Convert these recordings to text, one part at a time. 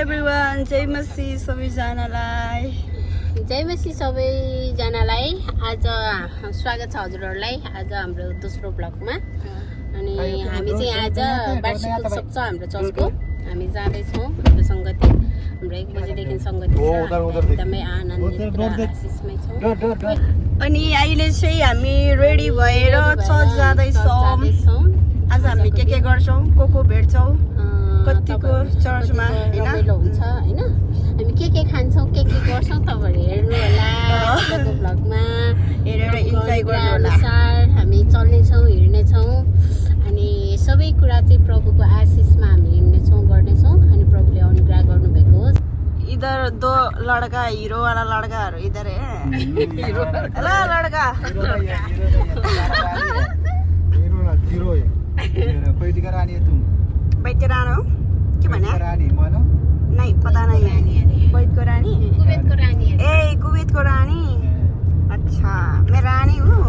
Everyone, जय मसी सबैजनालाई। जय मसी सबैजनालाई। आज स्वागत छ हजुरहरूलाई आज हाम्रो दोस्रो ब्लगमा। अनि हामी चाहिँ आज वार्षिक उत्सव छ हाम्रो चर्चको। हामी जाँदैछौँ हाम्रो सङ्गति, हाम्रो 1 बजेदेखि सङ्गति छ। एकदमै आनन्दित र आशिषमै छौँ। अनि अहिले चाहिँ हामी रेडी भएर चर्च जाँदैछौँ। आज हामी के गर्छौँ, को भेट्छौँ कतिको चर्चमा रमाइलो हुन्छ हैन। हामी के खान्छौँ, के गर्छौँ तपाईँहरू हेर्नु होला आजको भ्लगमा। हेरेर इन्जोय गर्नु होला। हामी चल्नेछौँ, हिँड्नेछौँ अनि सबै कुरा चाहिँ प्रभुको आशिषमा हामी हिँड्नेछौँ, गर्नेछौँ। अनि प्रभुले अनुग्रह गर्नुभएको होस्। इधर दो लड़का हीरो वाला लड़काहरू इधर है। हीरो वाला लड़का हीरो है। पैठी का रानी है तुम। बैठ के रानी हो के भन्या? रानी मानो? नहीं पता नहीं। बैठ को रानी? कुवैत को रानी है। ए कुवैत को रानी। अच्छा मैं रानी हूँ।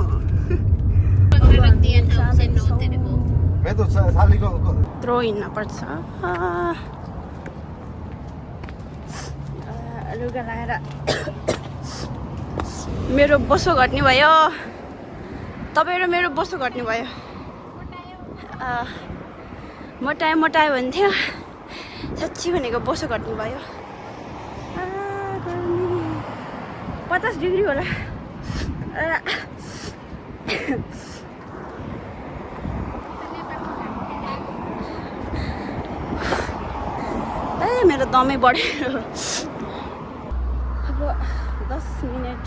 मैं तो साली को थ्रो हिँड्न पर्छ। लुगा लगाएर मेरो बोसो घट्ने भयो। तपाईँ र मेरो बोसो घट्ने भयो। मोटायो भन्थ्यो, साँच्ची भनेको बोसो घट्ने भयो। 50 डिग्री होला। ए मेरो दमै बढ्यो। अब 10 मिनट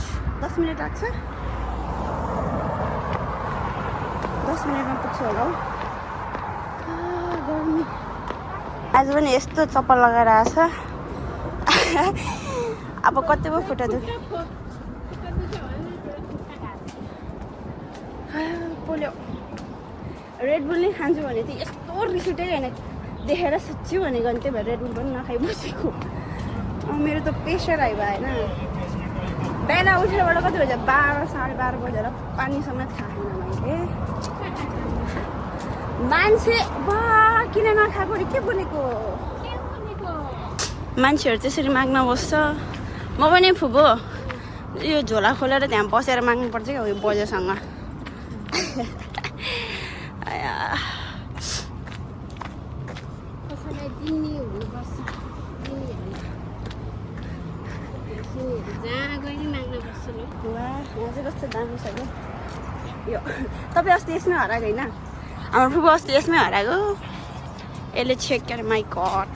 लाग्छ। 10 मिनटमा पुग्छु होला हौ। आज पनि यस्तो चप्पल लगाएर आएछ। अब कति पो खुट्टा पोल्यो। रेड बुल नै खान्छु भने चाहिँ यस्तो रिस उठेको होइन, देखेर साँच्ची भनेको अनि त्यही भएर रेड बुल पनि नखाइ बसेको। मेरो त प्रेसर आयो होइन। बिहान उठेरबाट कति बजे 12 साढे 12 बजेर पानी समेत खाएन मैले। मान्छे बा किन नखाएको रे, के बोलेको? मान्छेहरू त्यसरी माग्न बस्छ। म पनि फुबो यो झोला खोलेर त्यहाँ बसेर माग्नुपर्छ क्या उयो बजेसँग। कस्तो दामी छ क्या यो। तपाईँ अस्ति यसमै हराएको होइन? हाम्रो फुबो अस्ति यसमै हराएको। यसले चेक गरे। माई गड,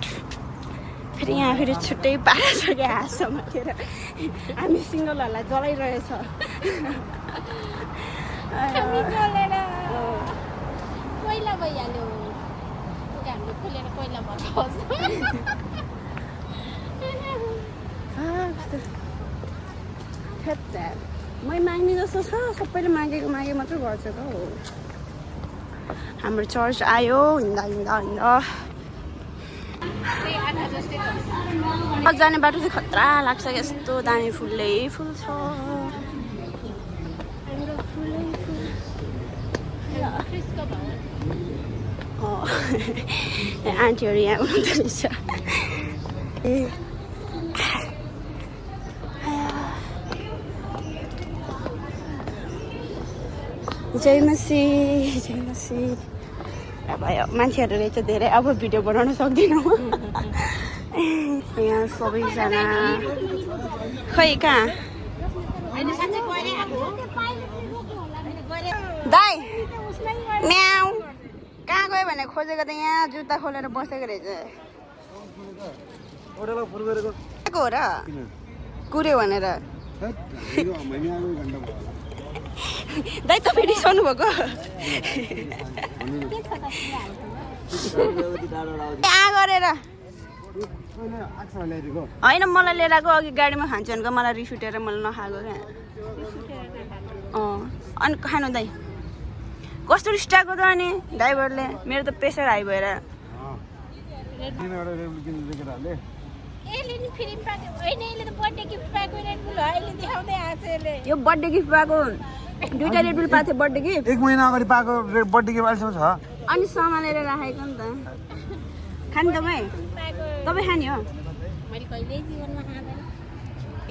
फेरि यहाँ फेरि छुट्टै पारा छ क्या हाँसमा खेर। हामी सिङ्गलहरूलाई जलाइरहेछ। कोइला भइहाल्यो। हामीले खोलेर कोइला भर्छ। मै माग्ने जस्तो छ, सबैले मागे मात्रै गर्छ त हो। हाम्रो चर्च आयो। हिँड्दा जाने बाटो चाहिँ खतरा लाग्छ क्या। यस्तो दामी फुलै फुल छ। आन्टीहरू यहाँ हुनुहुँदो रहेछ। जय मसी। अब मान्छेहरू रहेछ धेरै। अब भिडियो बनाउन सक्दिनँ म। यहाँ सबैजना खै कहाँ दाइ म्याउ कहाँ गयो भने खोजेको त यहाँ जुत्ता खोलेर बसेको रहेछ। हो र कुर्यो भनेर। दाइ तपाईँ रिसाउनु भएको? कहाँ गरेर होइन, मलाई लिएर आएको। अघि गाडीमा खान्छु भनेको मलाई रिस उठेर मैले नखाएको क्या। अनि खानु दाइ कस्तो रिस्टाएको त। अनि ड्राइभरले मेरो त प्रेसर हाई भएर यो बर्थडे गिफ्ट पाएको। 2टा रेड बुल पाएको थियो बर्थडे गिफ्ट। 1 महिना अगाडि पाएको बर्थडे गिफ्ट अहिलेसम्म छ। अनि सामानेर राखेको नि त। खाने तपाईँ खाने हो? मैले कहिल्यै जीवनमा खाँदैन।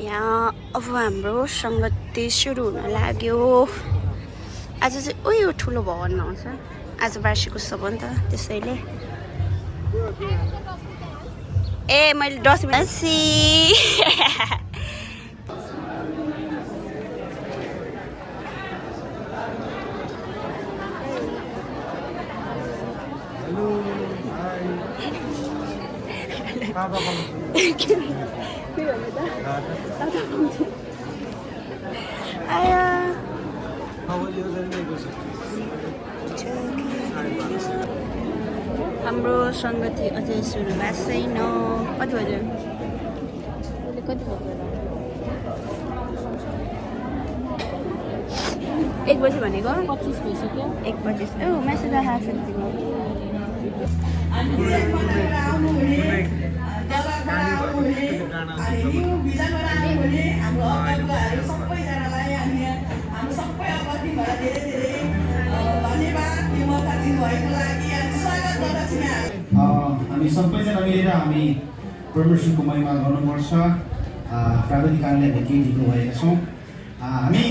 यहाँ अब हाम्रो सङ्गति सुरु हुन लाग्यो। आज चाहिँ उयो ठुलो भवनमा आउँछ, आज वार्षिक उत्सव हो नि त, त्यसैले मैले डस्टबिन हाम्रो सङ्गति अझै सुरु भएको छैन। कति बज्यो? कति भयो? 1 बजी भनेको 25 भइसक्यो। 1 बजी। मेसेज आएको छ तिम्रो। हामी सबैजना मिलेर हामी परमेश्वरको महिमा गर्नुपर्छ। प्राविधिक कारणले हामी केही ढिलो भएका छौँ। हामी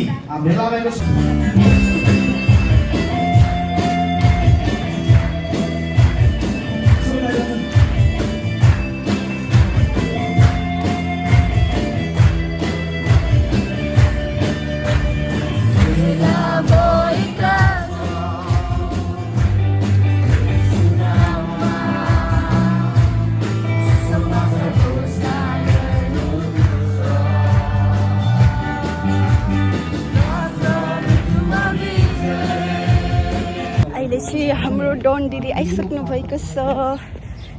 भेला भएको अहिले चाहिँ हाम्रो डन दिदी आइसक्नु भएको छ।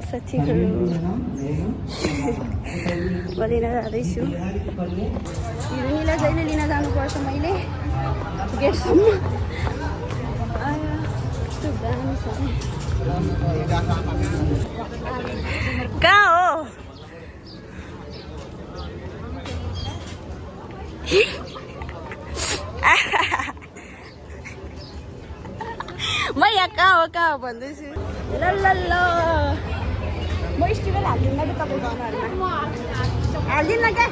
साथीहरू म लिन जाँदैछु। हिरोनीलाई जहिले लिन जानुपर्छ मैले गेटसम्म। कस्तो दामी छ कहाँ हो? म यहाँ कहाँ हो भन्दैछु। ल ल ल म स्टिकर हालिदिन्न कि तपाईँको अनुहारमा। हालिदिन्न क्या?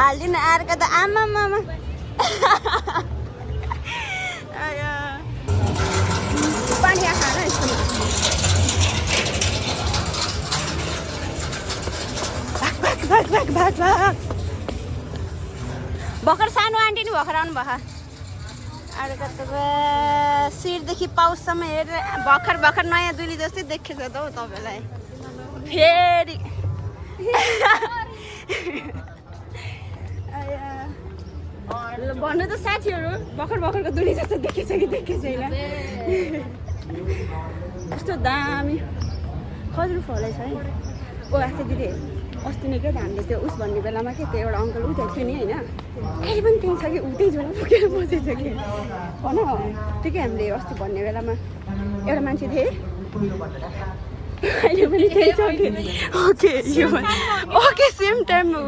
हालिदिनु अर्को त आमा पानी खान यसको भाग भर्खर सानो आन्टी नि भर्खर आउनु भएको। अर्को त शिरदेखि पाउसम्म हेरेर भर्खर नयाँ दुली जस्तै देखेछ त हौ तपाईँलाई। फेरि भन्नु त साथीहरू भर्खरको दुली जस्तो देखेछ कि देखेको छैन। कस्तो दामी खजुर फलै छ है। आशा दिदी अस्ति नै क्या हामीले त्यो उस भन्ने बेलामा के त्यो एउटा अङ्कल उठेको थियो नि होइन, अहिले पनि त्यही छ कि उतै झोला पुगेर बसेछ कि भन। त्यो कि हामीले अस्ति भन्ने बेलामा एउटा मान्छे थिए, अहिले पनि त्यही छ कि। ओके सेम टाइम हो।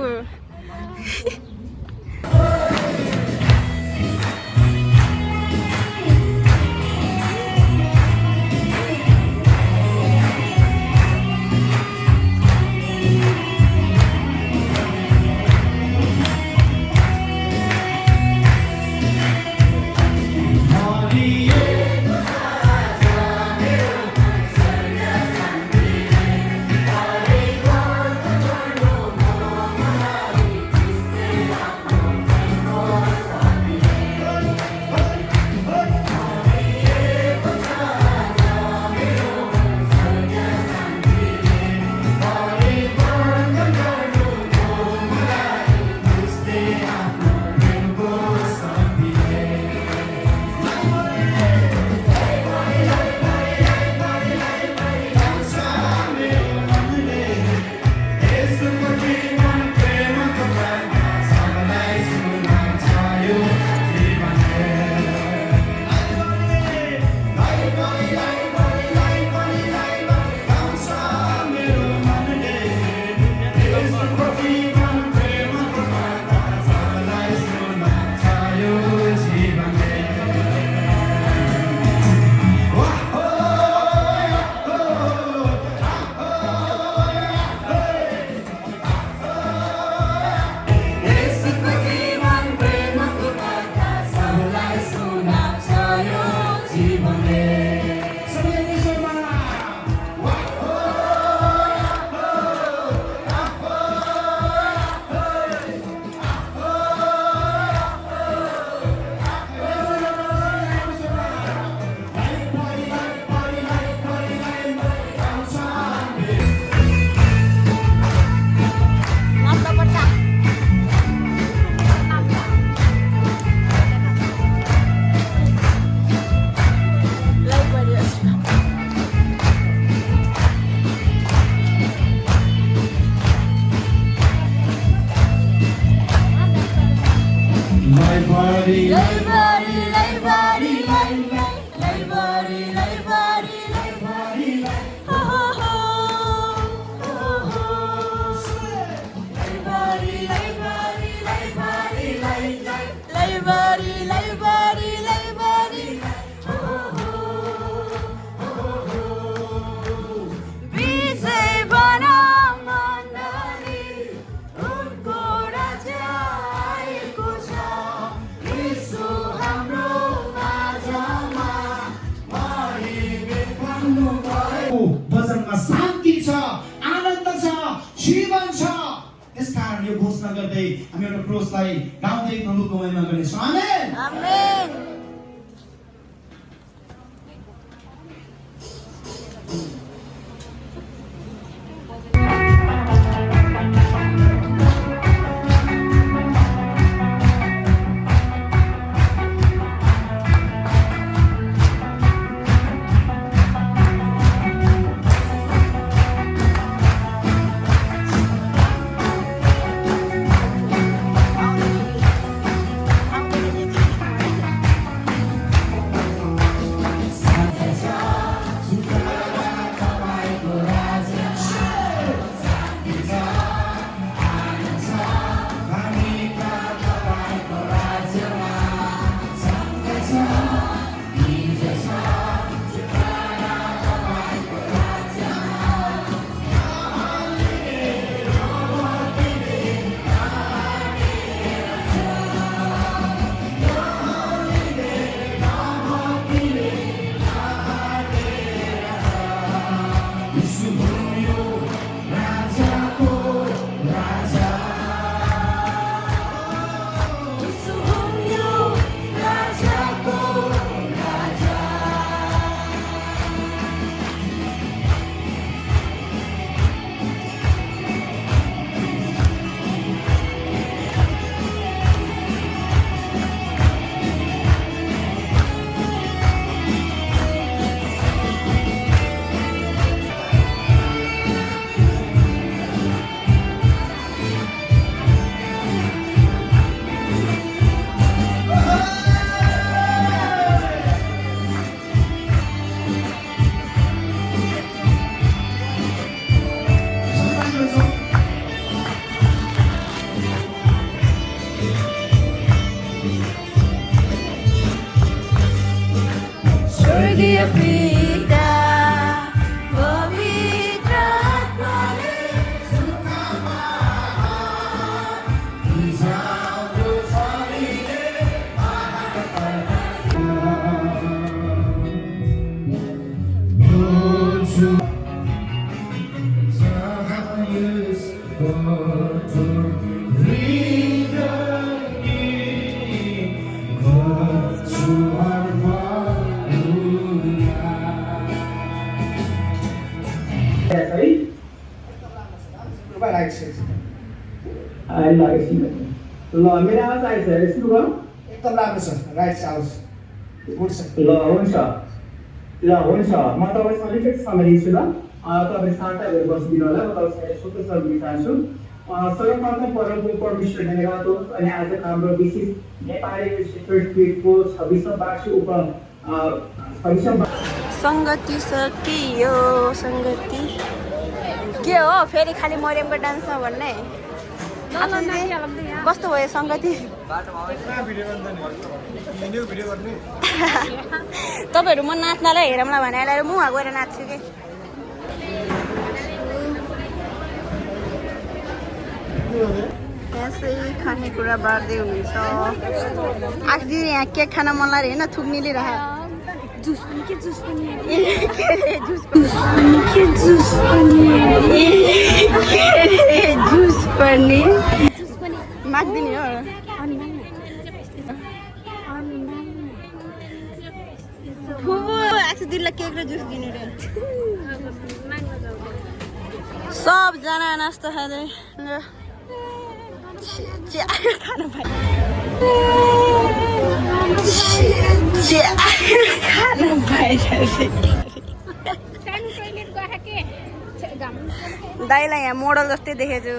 वचनमा शान्ति छ, आनन्द छ, जीवन छ। त्यसकारण यो घोषणा गर्दै हामी एउटा क्रोसलाई गाउँदै प्रभुको महिमा गर्नेछौँ। आमेन आमेन। स्वर्गीय पिता पवित्र आत्माले ल मेरो आवाज आएछ सुरु गरौँ एकदम राम्रो छ राइट आउस गुड छ ल हुन्छ म तपाईँसँग अलिकति समय लिन्छु ल तपाईँ शान्त भएर बसिदिनु होला म तपाईँसँग सोध्न सक्न चाहन्छु सर्वप्रथम परमप्रभु परमेश्वर धन्यवाद होस् अनि आज हाम्रो विशेष नेपाली को 26औं वार्षिक संगति सकियो संगति के हो फेरि खालि मरियमको डान्समा भन्ने कस्तो भयो संगति तपाईँहरू म नाच्नलाई हेरौँला भने आएर म गएर नाच्छु कि यसै खानेकुरा बाँड्दै हुनुहुन्छ आखिर यहाँ केक खान मन लाग्यो होइन थुक्ने लिइरह जुस पनि के जुस पनि जुस पनि माग्दिने हो आएको दिनलाई केक र जुस दिनु रे सबजना नास्ता खाँदै खानु दाइलाई यहाँ मोडल जस्तै देखेछु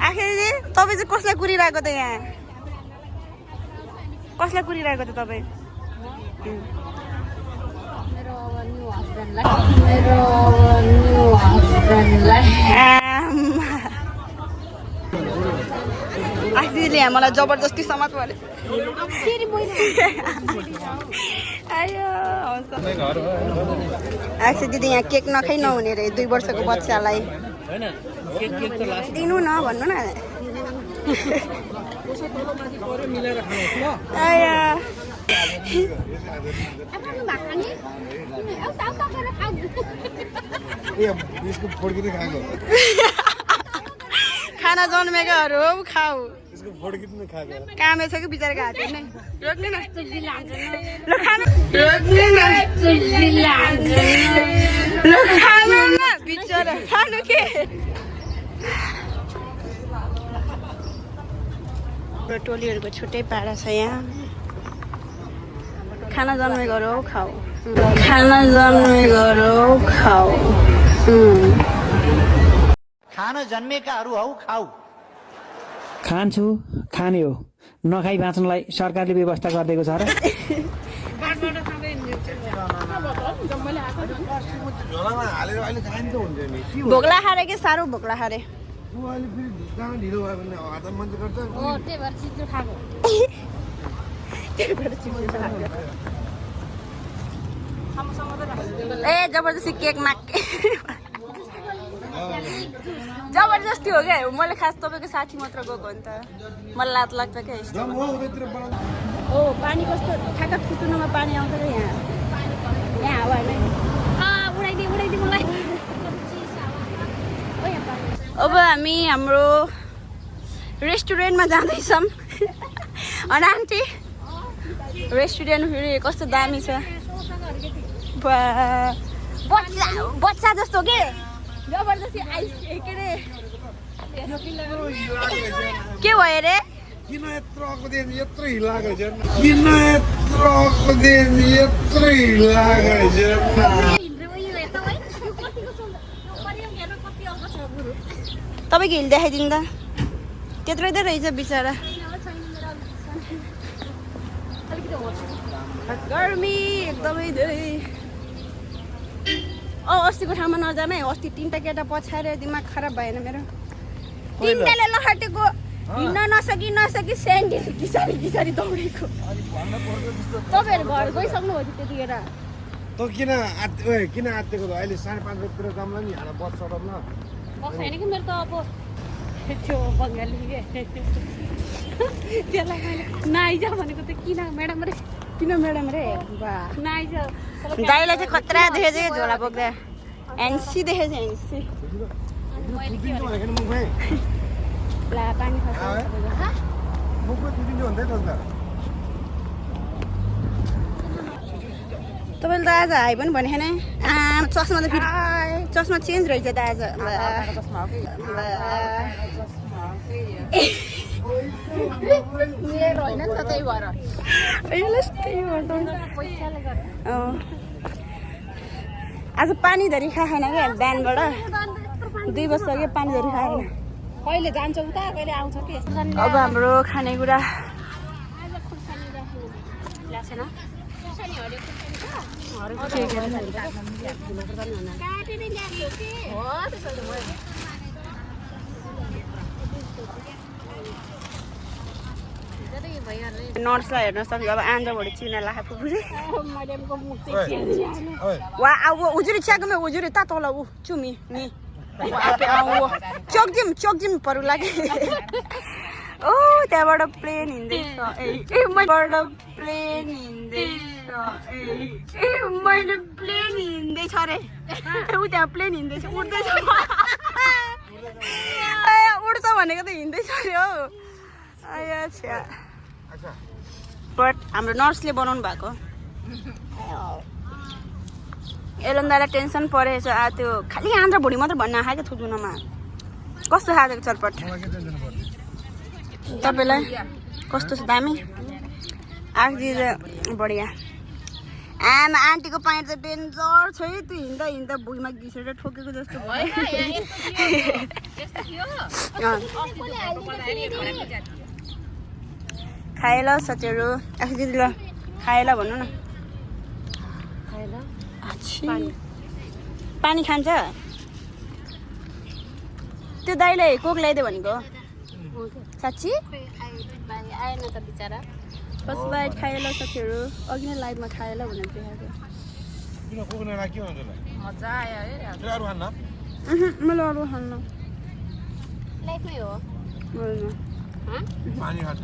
आखिर तपाईँ चाहिँ कसलाई कुरिरहेको त यहाँ कसलाई कुरिरहेको त तपाईँ आखिरले यहाँ मलाई जबरजस्ती समाज भने आखिर दिदी यहाँ केक नखाइ नहुने रे 2 वर्षको बच्चालाई दिनु न भन्नु न आया यसको फोड्किने खाएको खाना जन्मेकोहरू हो खाऊ यसको फोड्किने खाएको कामै छ कि बिचाराको हातले नै रोक्ने न ल खानु रोक्ने न ल खानु न बिचारा खानु के टोलीहरूको छुट्टै पारा छ यहाँ खाना जन्मेकोहरू हो खाऊ खाना जन्मेकोहरू हो खाऊ खान जन्मेकाहरू हौ खाऊ खान्छु खाने हो नखाई बाँच्नलाई सरकारले व्यवस्था गरिदिएको छ र झोलामा हालेर अहिले खाइन त हुन्छ नि के भोग्ला खारे कि साह्रो भोग्ला खारे हो अहिले फेरि कहाँ ढिलो भयो भने हात मान्छे गर्छ ए जबरजस्ती केक मागे जबरजस्ती हो क्या मैले खास तपाईँको साथी मात्र गएको नि त मलाई लात लाग्छ क्या यस्तो जम हो उतैतिर बनाउनु ओ पानी कस्तो ठ्याक्क फुटुनुमा पानी आउँछ क्या यहाँ यहाँ हावा नै उडाइदिए मलाई अब हामी हाम्रो रेस्टुरेन्टमा जाँदैछौँ अनि आन्टी रेस्टुरेन्ट फेरि कस्तो दामी छ बच्चा जस्तो के जबरजस्ती आइस के अरे के भयो अरे किन यत्रो दिन यत्रो हिलाएको छ किन यत्रो दिन यत्रो हिलाएको छ तपाईँको हिल देखाइदिनु त त्यत्रो त रहेछ बिचरा गर्मी एकदमै धेरै अस्तिको ठाउँमा नजान है अस्ति 3टा केटा पछाएर दिमाग खराब भएन मेरो 3टाले लहटेको हिँड्न नसकी स्यान्डल घिसारी दौडेको तपाईँहरू घर गइसक्नु हो त्यतिखेर त किन आत्तेको त अहिले 5:30 बजीतिर जाउँला नि यहाँ बस चढाउन बस होइन कि मेरो त अब त्यो बङ्गाली के त्यसलाई मैले नाइजा भनेको त किन म्याडम रे वाह नाइजा दाइलाई चाहिँ खतरा देखेछ क्या झोला बोक्दा एनसी देखेछ एनसी ला पानी खस्छ मुखमा चुटिन्छ भन्दै त तपाईँले त आज हाई पनि भनेको छैन चस्मा त फेरि चस्मा चेन्ज रहेछ त आज मेरो होइन नि त त्यही भएर आज पानी धरी खाएन क्या बिहानबाट 2 बजीसक्यो पानी धरी खाएन कहिले जान्छ उता कहिले आउँछ कि अब हाम्रो खानेकुरा नर्सलाई हेर्न सक्यो अब आन्द्राबाट चिना लाखा पुग्छ वा अब उजुरी चियाकोमा उजुरी ता तल ऊ चुमी नि चोकजिम परू लाग्यो ओ त्यहाँबाट प्लेन हिँड्दैछ मैले प्लेन हिँड्दैछ अरे ऊ त्यहाँ प्लेन हिँड्दैछ उड्दैछ उड्छ भनेको त हिँड्दैछ अरे हौ अच्छा बट हाम्रो नर्सले बनाउनु भएको एलन्दालाई टेन्सन परेछ त्यो खालि आन्द्रा भुँडी मात्र भन्न आएको थुजुनमा कस्तो खाएको चटपट तपाईँलाई कस्तो छ दामी आखिरी बढिया आमा आन्टीको पाइट चाहिँ डेन्जर छ है त्यो हिँड्दा भुइँमा घिसेर ठोकेको जस्तो खाए ल साथीहरू दिदी ल खाए ल भन्नु न पानी खान्छ त्यो दाइलाई कोक ल्याइदियो भनेको साँच्ची आएन त बिचरा फर्स्ट बाइट खाए ल साथीहरू अघि नै लाइभमा खाए ल भनेर देखाएको किन कोक्ने राख्यो हुन्छ मजा आयो है अरू खान्न मैले अरू खान्न लाइफमै हो पानी खान्छ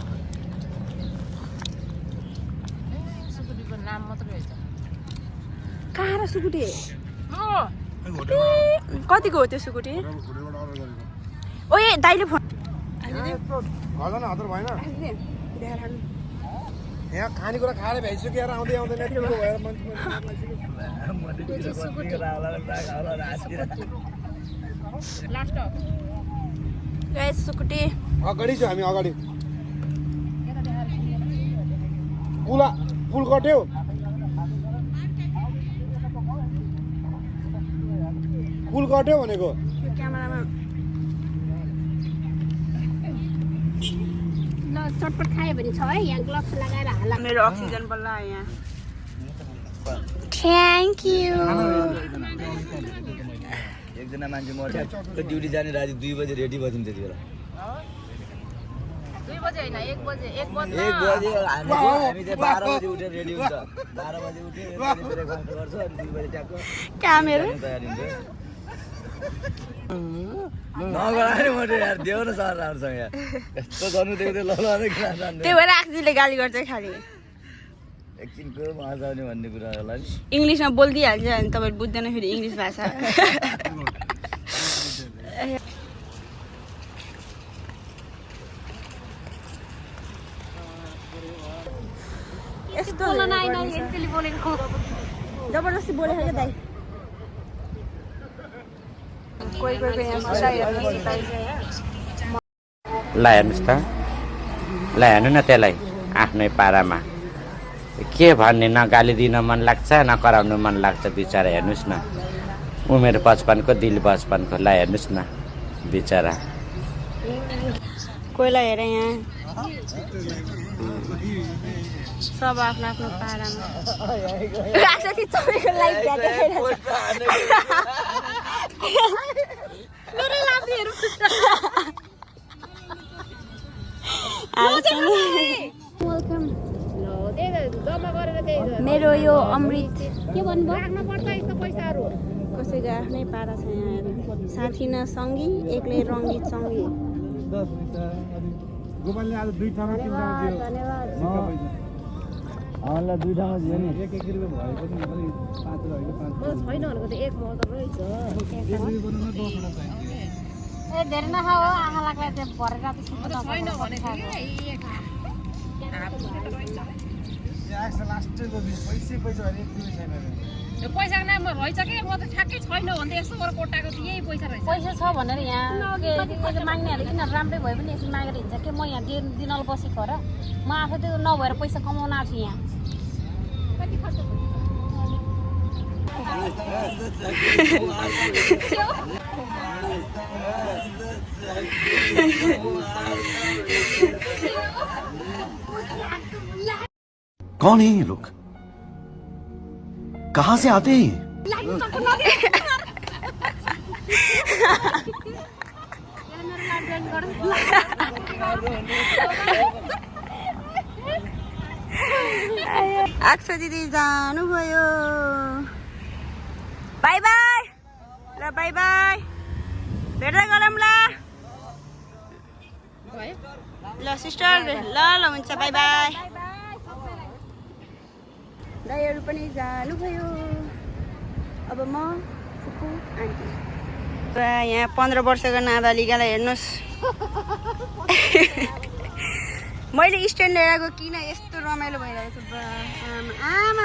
सुकुटीको नाम मात्रै हो कहाँ र सुकुटी होटेलबाट कतिको हो त्यो सुकुटी अर्डर गरेको ओए दाइले फोन घरजना हतार भएन यहाँ खानेकुरा खाएर भ्याइसक्यो यार आउँदै आउँदैन यत्रो भएर गाइस सुकुटी अगाडि छु हामी अगाडि पुल कट्यो पुल कट्यो भनेको यो क्यामेरामा ल चटपट खायो भने छ है यहाँ ग्लोभ्स लगाएर हाला मेरो अक्सिजन बल्ल आयो यहाँ थ्याङ्क यू एकजना मान्छे मर्छ ड्युटी जाने राति 2 बजे रेडी भइदिन्छ त्यति बेला 2 बजे हैन 1 बजे 1 बजे 1 बजे हामी चाहिँ 12 बजे उठेर रेडी हुन्छ 12 बजे उठेर ब्रेकफास्ट गर्छ अनि 2 बजे ट्याक्क क्यामेरा तयारी हुन्छ नगराएर मैले यार देऊ न सरहरुसँग यार यस्तो गर्नु देख्दै ल ल नै किन जान्दै त्यही भएर आक्सीले गाली गर्छ खालि एकछिनको मजा आउने भन्ने कुरालाई इङ्ग्लिसमा बोलिदिइहाल्छ अनि तपाईँ बुझ्दैन फेरि इङ्ग्लिस भाषा यस्तो जबरजस्ती बोलेको क्या दाइ कोही कोही यहाँ ल हेर्नुहोस् त ल हेर्नु न त्यसलाई आफ्नै पारामा के भन्ने न गाली दिन मन लाग्छ न कराउनु मन लाग्छ बिचरा हेर्नुहोस् न उमेर 55 को दिल 55 को ल हेर्नुहोस् न बिचरा कोहीलाई हेर यहाँ सब आफ्नो आफ्नो पारामा मेरो यो अमृत के भन्नु राख्न पर्छ यस्तो पैसाहरु कसैको आफ्नै पारा छ यहाँ साथी न सँगी एक्लै रङ्गीत सँगी गोपालले आज 2 ठाउँमा 3 ठाउँमा दियो धन्यवाद हामीलाई 2 ठाउँमा दियो नि 1 रुपैयाँ भए पनि अलि 5 होइन 5 छैन भनेको त 1 मात्र रहेछ 1 रुपैयाँ बनाउन 10 वटा चाहिन्छ ए धेरै नखाऊ आँखा लाग्ला त्यो भरेर त सुत्नु छैन भनेको लास्टको पैसा भने 1 रुपैयाँ छैन यो पैसाको नाममा रहेछ के म त ठ्याक्कै छैन भन्दै यस्तो गरेर कोटाको त यही पैसा रहेछ पैसा छ भनेर यहाँ माग्नेहरूले किन राम्रै भए पनि यसरी मागेर हिँड्छ के म यहाँ दिनल बसेको र म आफै त्यो नभएर पैसा कमाउन आएको छु यहाँ कति खर्च कौन है ये लोग कहाँ से आते हैं अक्सर दिदी जानुभयो बाई बाई ल बाई बाई भेट्दै गरौँ ल ल सिस्टर ल ल हुन्छ बाई बाई दाइहरू पनि जानुभयो अब म फुपू आन्टी यहाँ 15 वर्षको नाबालिकालाई हेर्नुहोस् मैले स्ट्यान्ड लिएर आएको किन यस्तो रमाइलो भइरहेको छ आमा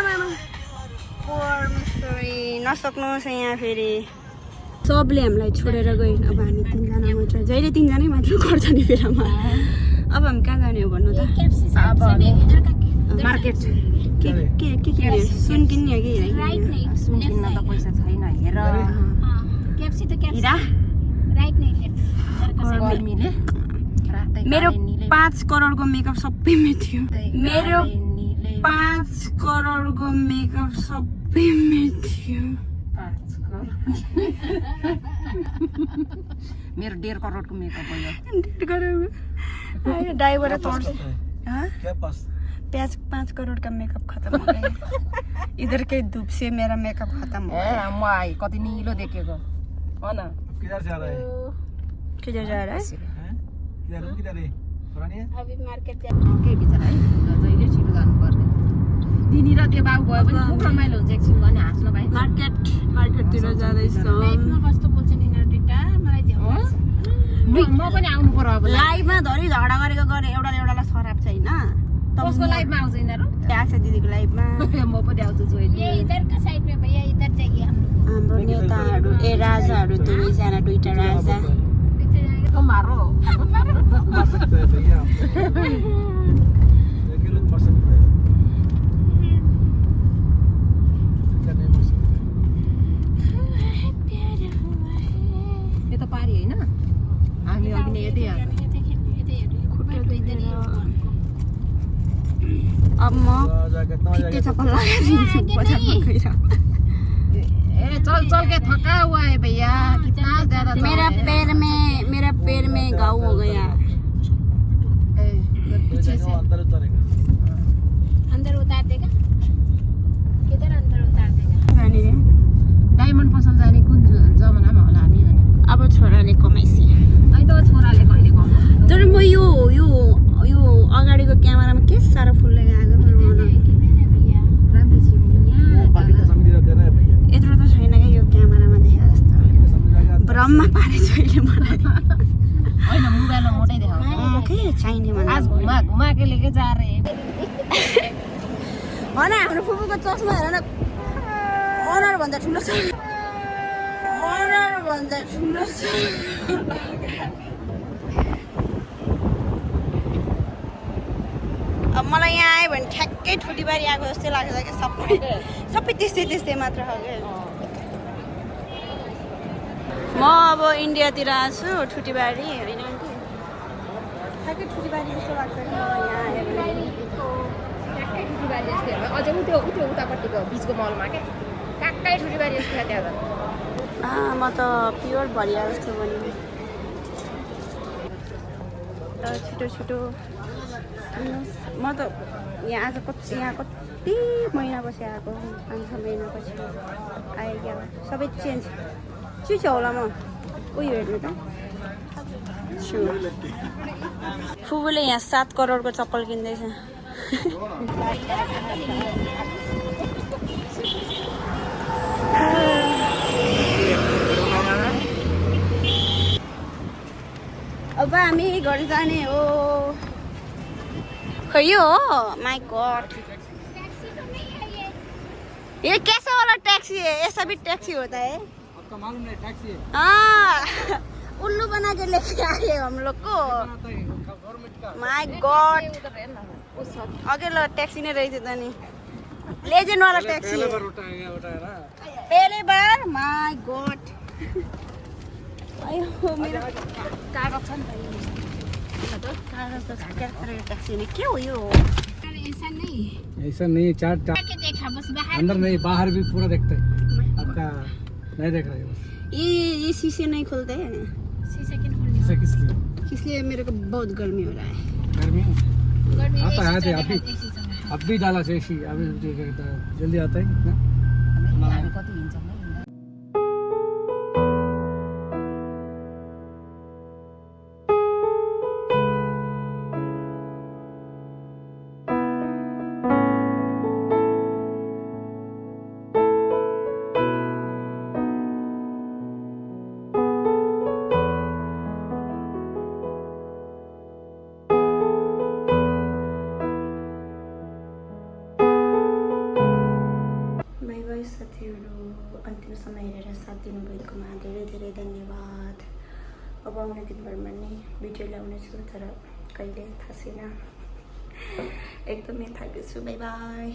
नसक्नुहोस् यहाँ फेरि सबले हामीलाई छोडेर गयो अब हामी 3 जना मात्र जहिले 3 जनै मात्र गर्छ नि फेरमा अब हामी कहाँ जाने हो भन्नु त मार्केट के सुन किन्ने हो कि सुन किन्न त पैसा छैन हेर क्याप्सी त क्याप्सी राइट नै गर्मीले मेरो 5 करोडको मेकअप सबै मेथ्यो मेरो 5 करोडको मेकअप सबै मेथ्यो 5 करोड मेरो 1.5 करोडको मेकअप हो यो 1.5 करोड ड्राइभर तोड्छ प्याज 5 करोड़ का मेकअप खत्म हो गया इधर के धूप से मेरा मेकअप खत्म हो गया म आई कति नीलो देखेको हो न किधर जा रहा है किधर जा रहा है किधर है अभी मार्केट केही बिचरा है जहिले छिटो जानुपर्ने दिनी र त्यो बाबु भयो भने खुब रमाइलो हुन्छ एकछिन भने हाँस्न भाइ मार्केटतिर जाँदैछौँ लाइफमा कस्तो बोल्छन् यिनीहरू दुइटा मलाई झ्याउ म पनि आउनु पर्यो अब लाइभमा धरि झगडा गरेको गरे एउटालाई सराप छैन कसको लाइफमा आउँछ यिनीहरू आएको छ दिदीको लाइभमा म पनि आउँछु जोइन ये इधर का साइड में भैया इधर जाइए हम लोग हाम्रो नेताहरू राजाहरू दुवैजना दुईटा राजा पीछे जाएंगे मारो मर सकते हैं भैया ये लोग मर सकते हैं नहीं मर सकते यो त पारी होइन हामी अघि नै यतै अब म फिक्के चप्पल लगाएर हिँड्छु बजारमा गएर ए चल चल के थका हुआ है भैया कितना ज्यादा मेरा पैर में घाव हो गया पीछे से अंदर उतरेगा अंदर उतार देगा किधर अंदर उतार देगा जाने रे डायमन्ड पसल जाने कुन जमानामा होला हामी भने अब छोराले कमाइसी अनि त छोराले कहिले कमाउँछ तर म यो अगाडिको क्यामेरामा के साह्रो फुल लगाएको राम्रो छ यहाँ बाकी तो समझ जाते हैं भैया यत्रो त छैन क्या यो क्यामेरामा देखेको जस्तो ब्रह्मा पारेछ अहिले मलाई होइन मोबाइलमा मोटै देखाउँछ के चाहिने भन्दा आज घुमा के लेके जा रहे भन हाम्रो फुपूको चस्मा हेर न अनर भन्दा ठुलो छ अब मलाई यहाँ आयो भने ठ्याक्कै ठुटीबारी आएको जस्तै लाग्छ क्या सबै त्यस्तै मात्र हो क्या म अब इन्डियातिर आएको छु ठुटीबारी होइन आन्टी ठ्याक्कै ठुटीबारी जस्तो लाग्छ कि मलाई यहाँ आयो भने अझै उत्यो उतापट्टिको बिचको मलमा क्या ट्याक्कै ठुटीबारी जस्तो छ त्यहाँ म त प्योर भरिया जस्तो बनिने तर छिटो म त यहाँ कति महिनापछि आएको 5-6 महिनापछि आयो क्या सबै चेन्ज छ होला म उयो हेर्नु त फुबुले यहाँ 7 करोडको चप्पल किन्दैछ अब हामी घर जाने हो खै यो हो माई गॉड ये कैसे वाला टैक्सी है ऐसा भी टैक्सी होता है आपका मालूम नहीं टैक्सी है हाँ उल्लू बना के लेके आए हम लोग को गवर्नमेंट का माई गॉड अघिल्लो ट्याक्सी नै रहेछ त नि लेजेन्ड वाला ट्याक्सी है पहले बार माई गॉड अयो मेरो कागज छ नि त कागज त छ तर ट्याक्सी नै के हो यो ऐसा नहीं चार देखा बस बाहर अंदर नहीं बाहर भी पूरा देखते हैं आपका नहीं देख रहे बस ये शीशे नहीं खुलते हैं शीशे क्यों खोलने इसे किस लिए इसलिए मेरे को बहुत गर्मी हो रहा है गर्मी गर्मी आता है AC अभी AC चला अब भी डाला एसी अभी जल्दी आता है ना हामी कति हिँड्छौँ है साथीहरू अन्तिम समय हेरेर साथ दिनुभएकोमा धेरै धन्यवाद अब आउने दिनभरमा नै भिडियो ल्याउनेछु तर कहिले थाहा छैन एकदमै थाकेछु बाई बाई